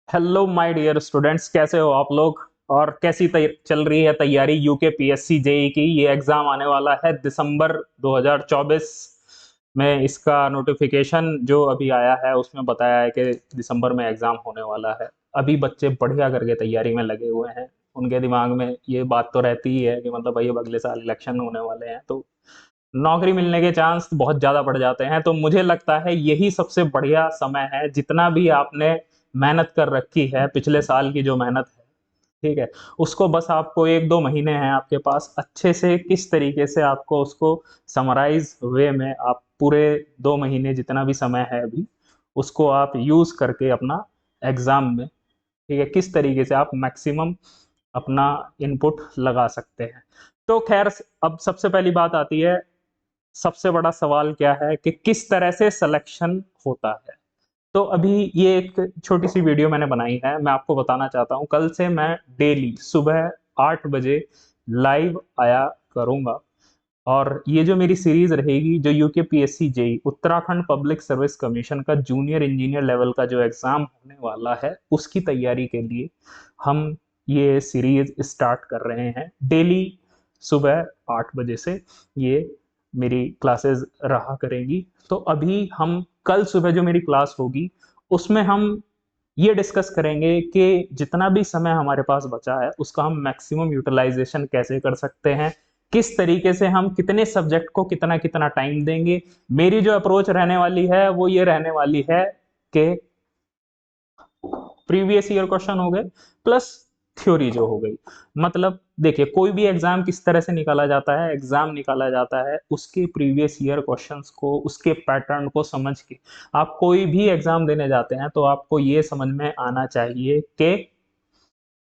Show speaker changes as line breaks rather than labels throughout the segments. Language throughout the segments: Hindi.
हेलो माय डियर स्टूडेंट्स, कैसे हो आप लोग। और कैसी चल रही है तैयारी यूके पीएससी जेई की। ये एग्जाम आने वाला है दिसंबर 2024 में। इसका नोटिफिकेशन जो अभी आया है उसमें बताया है कि दिसंबर में एग्जाम होने वाला है। अभी बच्चे बढ़िया करके तैयारी में लगे हुए हैं। उनके दिमाग में ये बात तो रहती ही है कि मतलब भाई अब अगले साल इलेक्शन होने वाले हैं, तो नौकरी मिलने के चांस बहुत ज्यादा बढ़ जाते हैं। तो मुझे लगता है यही सबसे बढ़िया समय है। जितना भी आपने मेहनत कर रखी है, पिछले साल की जो मेहनत है, ठीक है, उसको बस आपको 1-2 महीने हैं आपके पास, अच्छे से किस तरीके से आपको उसको समराइज वे में आप पूरे 2 महीने जितना भी समय है अभी, उसको आप यूज करके अपना एग्जाम में, ठीक है, किस तरीके से आप मैक्सिमम अपना इनपुट लगा सकते हैं। तो खैर, अब सबसे पहली बात आती है, सबसे बड़ा सवाल क्या है कि किस तरह से सिलेक्शन होता है। तो अभी ये एक छोटी सी वीडियो मैंने बनाई है, मैं आपको बताना चाहता हूँ। कल से मैं डेली सुबह 8 बजे लाइव आया करूंगा। और ये जो मेरी सीरीज रहेगी, जो UK PSC JE Uttarakhand public service commission का जूनियर इंजीनियर लेवल का जो एग्जाम होने वाला है, उसकी तैयारी के लिए हम ये सीरीज स्टार्ट कर रहे हैं। डेली सुबह 8 बजे से ये मेरी क्लासेस रहा करेंगी। तो अभी हम कल सुबह जो मेरी क्लास होगी उसमें हम ये डिस्कस करेंगे कि जितना भी समय हमारे पास बचा है उसका हम मैक्सिमम यूटिलाइजेशन कैसे कर सकते हैं, किस तरीके से हम कितने सब्जेक्ट को कितना कितना टाइम देंगे। मेरी जो अप्रोच रहने वाली है वो ये रहने वाली है कि प्रीवियस ईयर क्वेश्चन हो गए प्लस थ्योरी जो हो गई। मतलब देखिए, कोई भी एग्जाम किस तरह से निकाला जाता है, एग्जाम निकाला जाता है उसके प्रीवियस ईयर क्वेश्चंस को, उसके पैटर्न को समझ के आप कोई भी एग्जाम देने जाते हैं तो आपको ये समझ में आना चाहिए कि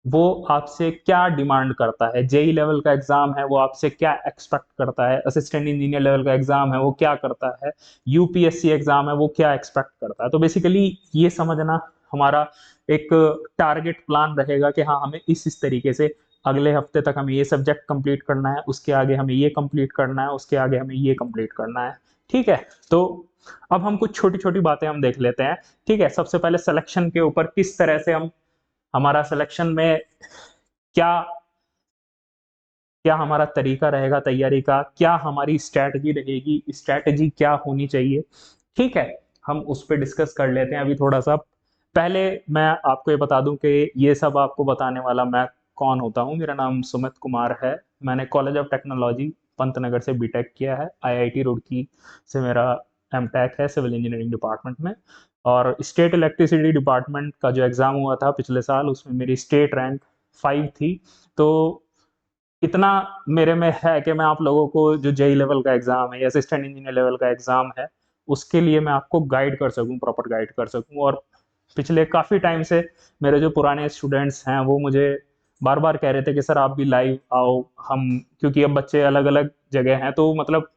वो आपसे क्या डिमांड करता है। जेई लेवल का एग्जाम है, वो आपसे क्या एक्सपेक्ट करता है। असिस्टेंट इंजीनियर लेवल का एग्जाम है, वो क्या करता है। यूपीएससी एग्जाम है, वो क्या एक्सपेक्ट करता है। तो बेसिकली ये समझना हमारा एक टारगेट प्लान रहेगा कि हाँ, हमें इस तरीके से अगले हफ्ते तक हमें ये सब्जेक्ट कंप्लीट करना है, उसके आगे हमें ये कंप्लीट करना है, उसके आगे हमें ये कंप्लीट करना है। ठीक है। तो अब हम कुछ छोटी छोटी बातें हम देख लेते हैं। ठीक है, सबसे पहले सिलेक्शन के ऊपर, किस तरह से हम, हमारा सिलेक्शन में क्या क्या हमारा तरीका रहेगा तैयारी का, क्या हमारी स्ट्रैटेजी रहेगी, स्ट्रैटेजी क्या होनी चाहिए। ठीक है, हम उस पर डिस्कस कर लेते हैं अभी थोड़ा सा। पहले मैं आपको ये बता दूं कि ये सब आपको बताने वाला मैं कौन होता हूँ। मेरा नाम सुमित कुमार है। मैंने कॉलेज ऑफ टेक्नोलॉजी पंतनगर से बीटेक किया है। आईआईटी रुड़की से मेरा एमटेक है सिविल इंजीनियरिंग डिपार्टमेंट में। और स्टेट इलेक्ट्रिसिटी डिपार्टमेंट का जो एग्ज़ाम हुआ था पिछले साल, उसमें मेरी स्टेट रैंक 5 थी। तो इतना मेरे में है कि मैं आप लोगों को जो जेई लेवल का एग्जाम है या असिस्टेंट इंजीनियर लेवल का एग्जाम है, उसके लिए मैं आपको गाइड कर सकूं, प्रॉपर गाइड कर सकूं। और पिछले काफ़ी टाइम से मेरे जो पुराने स्टूडेंट्स हैं वो मुझे बार बार कह रहे थे कि सर आप भी लाइव आओ। हम, क्योंकि अब बच्चे अलग अलग जगह हैं, तो मतलब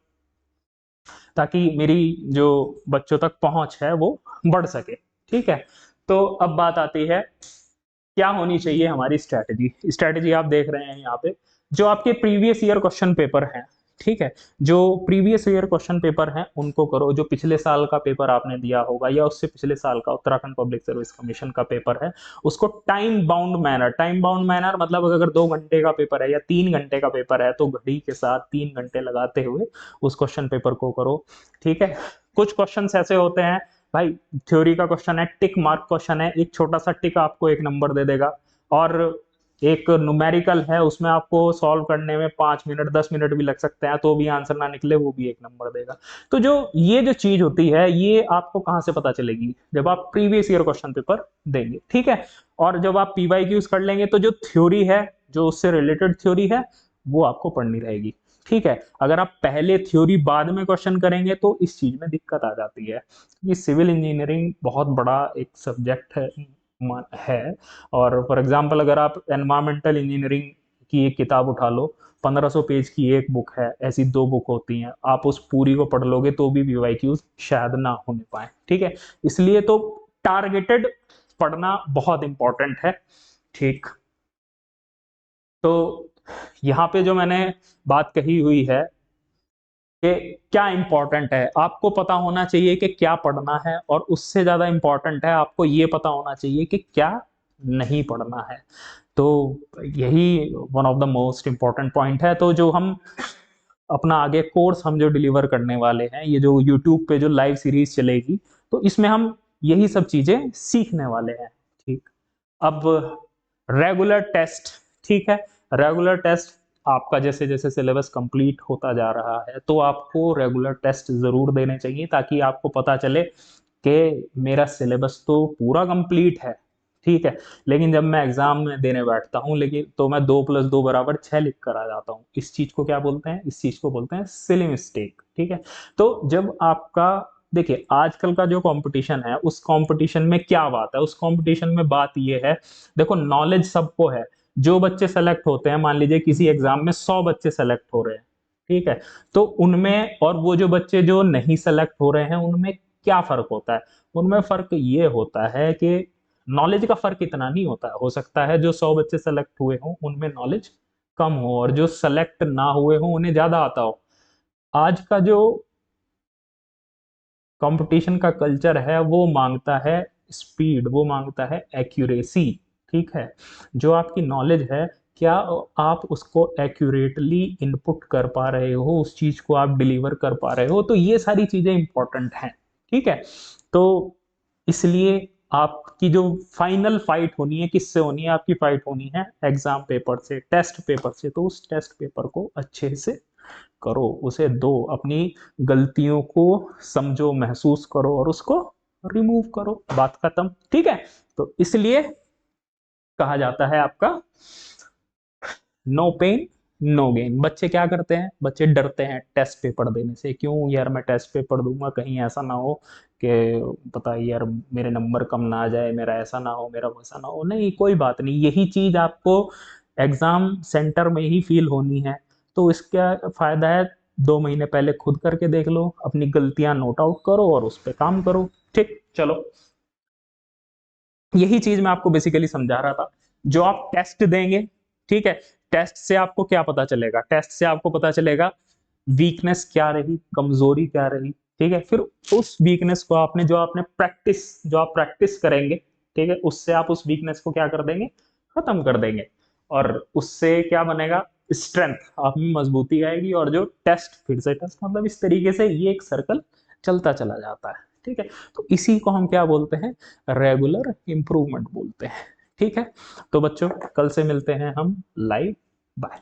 ताकि मेरी जो बच्चों तक पहुंच है वो बढ़ सके। ठीक है। तो अब बात आती है क्या होनी चाहिए हमारी स्ट्रैटेजी। स्ट्रैटेजी आप देख रहे हैं यहाँ पे, जो आपके प्रीवियस ईयर क्वेश्चन पेपर हैं, ठीक है, जो प्रीवियस ईयर क्वेश्चन पेपर हैं उनको करो। जो पिछले साल का पेपर आपने दिया होगा या उससे पिछले साल का उत्तराखंड पब्लिक सर्विस कमीशन का पेपर है, उसको time bound manner, time bound manner मतलब अगर 2 घंटे का पेपर है या 3 घंटे का पेपर है तो घड़ी के साथ 3 घंटे लगाते हुए उस क्वेश्चन पेपर को करो। ठीक है। कुछ क्वेश्चन ऐसे होते हैं भाई, थ्योरी का क्वेश्चन है, टिक मार्क क्वेश्चन है, एक छोटा सा टिक आपको 1 नंबर दे देगा। और एक न्यूमेरिकल है, उसमें आपको सॉल्व करने में 5 मिनट 10 मिनट भी लग सकते हैं, तो भी आंसर ना निकले, वो भी 1 नंबर देगा। तो जो ये जो चीज होती है, ये आपको कहाँ से पता चलेगी, जब आप प्रीवियस ईयर क्वेश्चन पेपर देंगे। ठीक है। और जब आप पीवाई क्यूज कर लेंगे तो जो थ्योरी है, जो उससे रिलेटेड थ्योरी है, वो आपको पढ़नी रहेगी। ठीक है। अगर आप पहले थ्योरी बाद में क्वेश्चन करेंगे तो इस चीज में दिक्कत आ जाती है। ये सिविल इंजीनियरिंग बहुत बड़ा एक सब्जेक्ट है। और फॉर एग्जांपल अगर आप एनवायरमेंटल इंजीनियरिंग की एक किताब उठा लो, 1500 पेज की एक बुक है, ऐसी 2 बुक होती हैं, आप उस पूरी को पढ़ लोगे तो भी पीवाईक्यूज शायद ना होने पाए। ठीक है। इसलिए तो टारगेटेड पढ़ना बहुत इंपॉर्टेंट है। ठीक। तो यहाँ पे जो मैंने बात कही हुई है कि क्या इंपॉर्टेंट है, आपको पता होना चाहिए कि क्या पढ़ना है, और उससे ज्यादा इंपॉर्टेंट है आपको ये पता होना चाहिए कि क्या नहीं पढ़ना है। तो यही one of the most important point है। तो जो हम अपना आगे कोर्स हम जो डिलीवर करने वाले हैं, ये जो यूट्यूब पे जो लाइव सीरीज चलेगी, तो इसमें हम यही सब चीजें सीखने वाले हैं। ठीक, अब रेगुलर टेस्ट, ठीक है, रेगुलर टेस्ट आपका जैसे जैसे सिलेबस कंप्लीट होता जा रहा है तो आपको रेगुलर टेस्ट जरूर देने चाहिए, ताकि आपको पता चले कि मेरा सिलेबस तो पूरा कंप्लीट है, ठीक है, लेकिन जब मैं एग्जाम में देने बैठता हूँ लेकिन तो मैं 2+2 = 6 लिख कर आ जाता हूँ। इस चीज को क्या बोलते हैं, इस चीज को बोलते हैं सिली मिस्टेक। ठीक है, तो जब आपका, देखिए आजकल का जो कंपटीशन है उस कंपटीशन में क्या बात है, उस कंपटीशन में बात ये है, देखो नॉलेज सबको है, जो बच्चे सेलेक्ट होते हैं, मान लीजिए किसी एग्जाम में 100 बच्चे सेलेक्ट हो रहे हैं, ठीक है, तो उनमें और वो जो बच्चे जो नहीं सेलेक्ट हो रहे हैं उनमें क्या फर्क होता है, उनमें फर्क ये होता है कि नॉलेज का फर्क इतना नहीं होता है। हो सकता है जो 100 बच्चे सेलेक्ट हुए हों उनमें नॉलेज कम हो और जो सेलेक्ट ना हुए हों उन्हें ज्यादा आता हो। आज का जो कंपटीशन का कल्चर है वो मांगता है स्पीड, वो मांगता है एक्यूरेसी, ठीक है, जो आपकी नॉलेज है क्या आप उसको एक्यूरेटली इनपुट कर पा रहे हो, उस चीज को आप डिलीवर कर पा रहे हो, तो ये सारी चीजें इंपॉर्टेंट हैं। ठीक है, तो इसलिए आपकी जो फाइनल फाइट होनी है किससे होनी है, आपकी फाइट होनी है एग्जाम पेपर से, टेस्ट पेपर से, तो उस टेस्ट पेपर को अच्छे से करो, उसे दो, अपनी गलतियों को समझो, महसूस करो और उसको रिमूव करो, बात खत्म। ठीक है, तो इसलिए कहा जाता है आपका नो पेन नो गेन। बच्चे क्या करते हैं, बच्चे डरते हैं टेस्ट पेपर देने से, क्यों यार मैं टेस्ट पेपर दूंगा कहीं ऐसा ना हो कि पता है यार मेरे नंबर कम ना आ जाए, मेरा ऐसा ना हो, मेरा वैसा ना हो। नहीं, कोई बात नहीं, यही चीज आपको एग्जाम सेंटर में ही फील होनी है। तो इसका फायदा है 2 महीने पहले खुद करके देख लो, अपनी गलतियां नोट आउट करो और उस पर काम करो। ठीक, चलो, यही चीज मैं आपको बेसिकली समझा रहा था। जो आप टेस्ट देंगे, ठीक है, टेस्ट से आपको क्या पता चलेगा, टेस्ट से आपको पता चलेगा वीकनेस क्या रही, कमजोरी क्या रही, ठीक है, फिर उस वीकनेस को आपने जो आपने प्रैक्टिस, जो आप प्रैक्टिस करेंगे, ठीक है, उससे आप उस वीकनेस को क्या कर देंगे, खत्म कर देंगे, और उससे क्या बनेगा, स्ट्रेंथ, आप में मजबूती आएगी, और जो टेस्ट फिर से टेस्ट, मतलब इस तरीके से ये एक सर्कल चलता चला जाता है। ठीक है, तो इसी को हम क्या बोलते हैं, रेगुलर इंप्रूवमेंट बोलते हैं। ठीक है, तो बच्चों कल से मिलते हैं हम लाइव। बाय।